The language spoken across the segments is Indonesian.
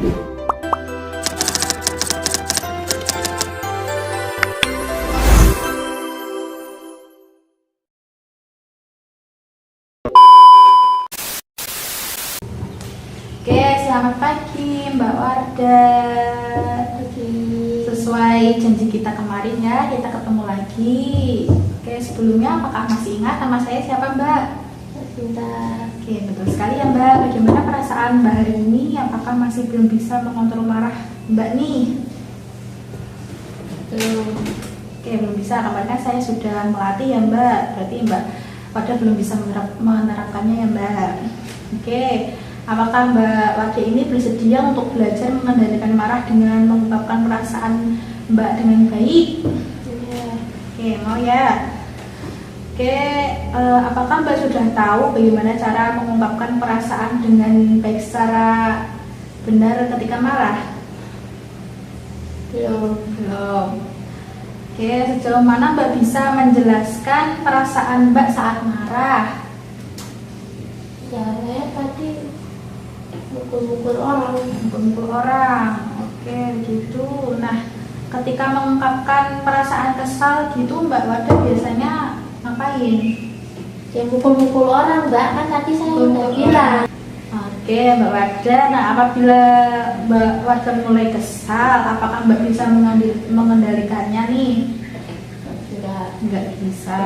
Oke, selamat pagi Mbak Warda. Sesuai janji kita kemarin ya, kita ketemu lagi. Oke, sebelumnya apakah masih ingat nama saya siapa Mbak? Sudah. Oke, betul sekali ya Mbak. Bagaimana perasaan Mbak hari ini? Apakah masih belum bisa mengontrol marah Mbak nih? Belum. Oke, belum bisa. Kemarin kan saya sudah melatih ya Mbak. Berarti Mbak Warda belum bisa menerapkannya ya Mbak. Oke. Apakah Mbak Warda ini bersedia untuk belajar mengendalikan marah dengan mengungkapkan perasaan Mbak dengan baik? Ya. Oke, mau ya? Oke, apakah Mbak sudah tahu bagaimana cara mengungkapkan perasaan dengan baik secara benar ketika marah? Belum. Belum. Oke, sejauh mana Mbak bisa menjelaskan perasaan Mbak saat marah? Ya, saya tadi mukul-mukul orang. Mukul orang. Oke, gitu. Nah, ketika mengungkapkan perasaan kesal gitu Mbak Warda biasanya ngapain? Ya, mukul-mukul orang, Mbak. Kan tadi saya udah Mukul bilang. Oke, Mbak Warda. Nah, apabila Mbak Warda mulai kesal, apakah Mbak bisa mengendalikannya nih? Sudah. Nggak bisa.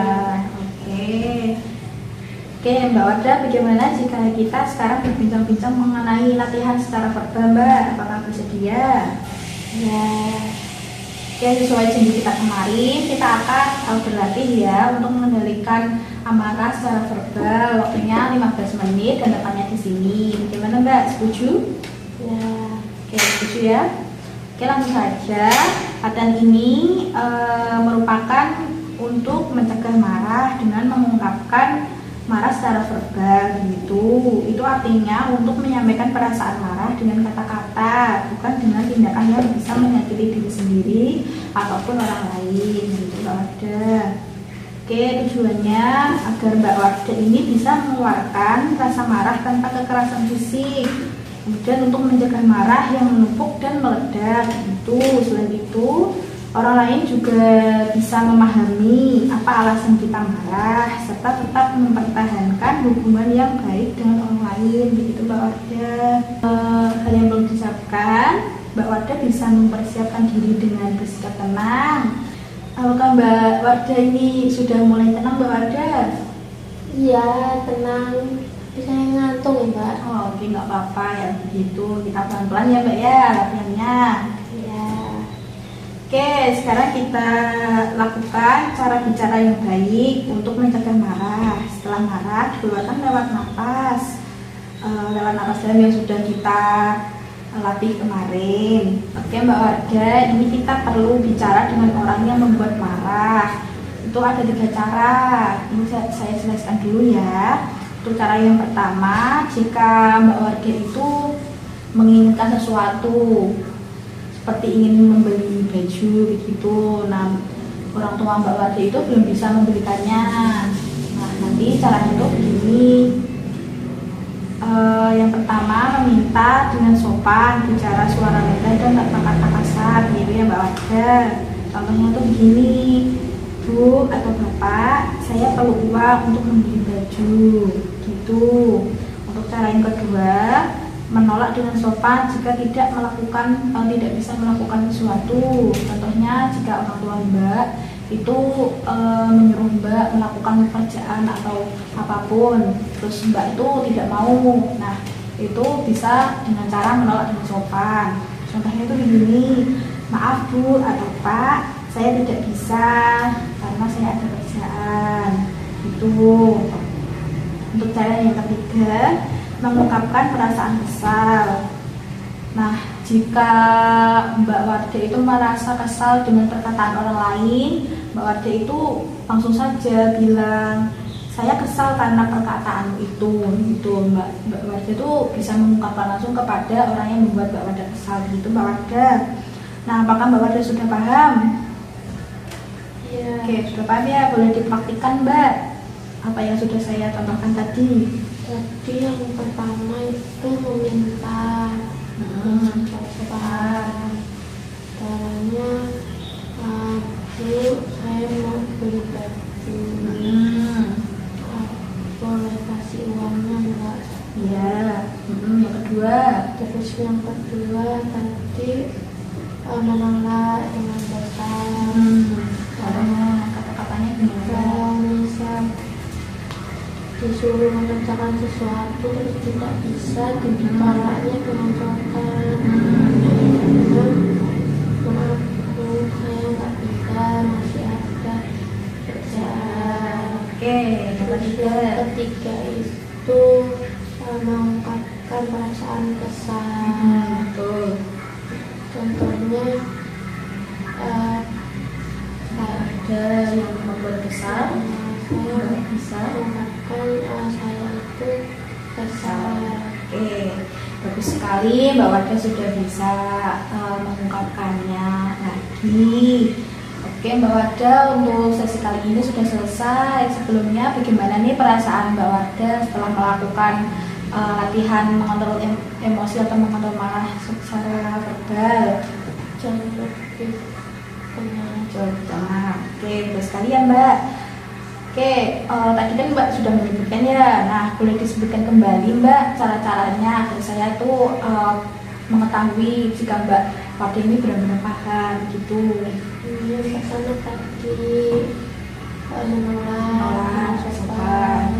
Oke. Oke, Mbak Warda, bagaimana jika kita sekarang berbincang-bincang mengenai latihan secara verbal, Mbak? Apakah bersedia? Ya. Oke, sesuai janji kita kemarin, kita akan berlatih ya untuk mengendalikan amarah secara verbal. Waktunya 15 menit dan depannya di sini. Bagaimana Mbak? Setuju? Ya. Oke, setuju ya? Oke, langsung saja. Latihan ini merupakan untuk mencegah marah dengan mengungkapkan marah secara verbal gitu. Itu artinya untuk menyampaikan perasaan marah dengan kata-kata, bukan dengan tindakan yang bisa menyakiti diri sendiri ataupun orang lain gitu Mbak Warda. Oke, tujuannya agar Mbak Warda ini bisa mengeluarkan rasa marah tanpa kekerasan fisik. Kemudian untuk mencegah marah yang menumpuk dan meledak gitu. Selain itu, orang lain juga bisa memahami apa alasan kita marah serta tetap mempertahankan hubungan yang baik dengan orang lain begitu Mbak Warda. Hal yang belum disiapkan, Mbak Warda bisa mempersiapkan diri dengan bersikap tenang. Apakah Mbak Warda ini sudah mulai tenang Mbak Warda? Iya, tenang. Tapi saya ngantuk ya, Mbak. Oh, oke, nggak apa-apa ya begitu. Kita pelan-pelan ya Mbak ya latihannya. Ya. Oke, sekarang kita lakukan cara bicara yang baik untuk mencegah marah. Setelah marah, keluarkan lewat napas. Lewat napas dalam yang sudah kita latih kemarin. Oke Mbak Warda, ini kita perlu bicara dengan orang yang membuat marah. Itu ada 3 cara. Ini saya jelaskan dulu ya. Untuk cara yang pertama, jika Mbak Warda itu menginginkan sesuatu, seperti ingin membeli baju begitu. Nah, orang tua Mbak Warda itu belum bisa membelikannya. Nah, nanti caranya itu begini. Yang pertama, meminta dengan sopan, bicara suara rendah dan tanpa kata kasar gitu ya Mbak Warda. Contohnya tuh begini, Bu atau Bapak, saya perlu uang untuk membeli baju gitu. Untuk cara yang kedua, menolak dengan sopan jika tidak bisa melakukan sesuatu. Contohnya jika orang tua Mbak itu menyuruh Mbak melakukan pekerjaan atau apapun, terus Mbak itu tidak mau. Nah, itu bisa dengan cara menolak dengan sopan. Contohnya itu begini, maaf Bu atau Pak, saya tidak bisa karena saya ada kerjaan. Itu. Untuk cara yang ketiga, mengungkapkan perasaan kesal. Nah, jika Mbak Warda itu merasa kesal dengan perkataan orang lain, Mbak Warda itu langsung saja bilang, saya kesal karena perkataan itu. Gitu, Mbak Warda itu bisa mengungkapkan langsung kepada orang yang membuat Mbak Warda kesal. Gitu Mbak Warda. Nah, apakah Mbak Warda sudah paham? Iya. Oke, sudah paham ya. Boleh dipraktikkan Mbak apa yang sudah saya contohkan tadi. Tadi yang pertama itu meminta. Yang Yang kedua. Terus yang kedua tadi menolak dengan besar. Kata-katanya gimana? Kalau misal disuruh mengerjakan sesuatu terus tidak bisa, ditolaknya dengan sopan. Maaf Bu, saya nggak bisa, masih ada kerjaan. Oke, yang ketiga. Yang ketiga itu mengungkapkan perasaan kesal. Betul. Contohnya Ada yang membuat besar. saya Nggak bisa. mengungkapkan saya itu kesal. Oke, bagus sekali Mbak Wardah sudah bisa mengungkapkannya lagi. Oke Mbak Wardah, untuk sesi kali ini sudah selesai. Sebelumnya bagaimana nih perasaan Mbak Wardah setelah melakukan latihan mengontrol emosi atau mengontrol marah secara verbal? Jangan lebih tenang. Coba. Oke, terus sekali ya Mbak. Oke, tadi kan Mbak sudah menyebutkan ya. Nah, boleh disebutkan kembali Mbak cara-caranya agar saya tuh mengetahui jika Mbak Wardah ini benar-benar paham gitu. Yang pertama tadi menolak, Menolak, sopan.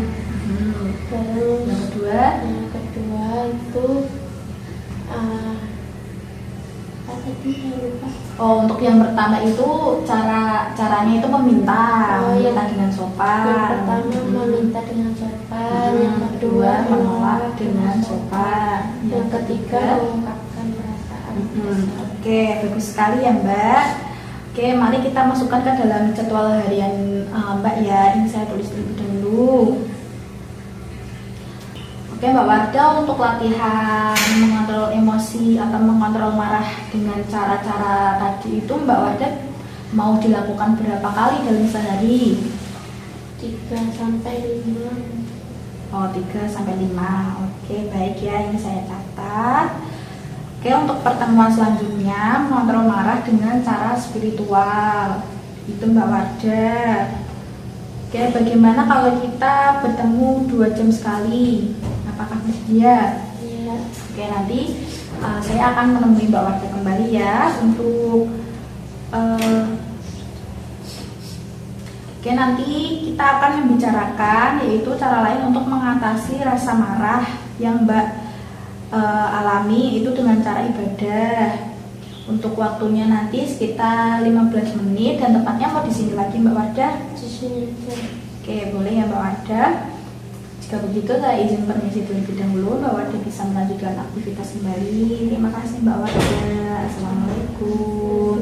Terus Yang kedua, itu apa tadi saya lupa. untuk yang pertama itu caranya itu meminta dengan sopan. Yang pertama meminta dengan sopan, yang kedua menolak dengan sopan. yang ketiga mengungkapkan perasaan. Oke, bagus sekali ya Mbak. Oke, mari kita masukkan ke dalam jadwal harian Mbak ya. Ini saya tulis terlebih dahulu. Oke Mbak Wardah, untuk latihan mengontrol emosi atau mengontrol marah dengan cara-cara tadi itu Mbak Wardah mau dilakukan berapa kali dalam sehari? 3 sampai 5. Oh, 3 sampai 5. Oke, baik ya, ini saya catat. Oke, untuk pertemuan selanjutnya mengontrol marah dengan cara spiritual. Itu Mbak Wardah. Oke, bagaimana kalau kita bertemu 2 jam sekali? Apakah bersedia? Iya. Oke, nanti saya akan menemui Mbak Wardah kembali ya untuk Oke, nanti kita akan membicarakan yaitu cara lain untuk mengatasi rasa marah yang Mbak alami itu dengan cara ibadah. Untuk waktunya nanti sekitar 15 menit dan tempatnya mau di sini lagi Mbak Wardah? Di sini. Oke, boleh ya Mbak Wardah. Jika begitu saya izin permisi terlebih dahulu, Mbak Wardah bisa melanjutkan aktivitas kembali. Terima kasih Mbak Wardah. Assalamualaikum.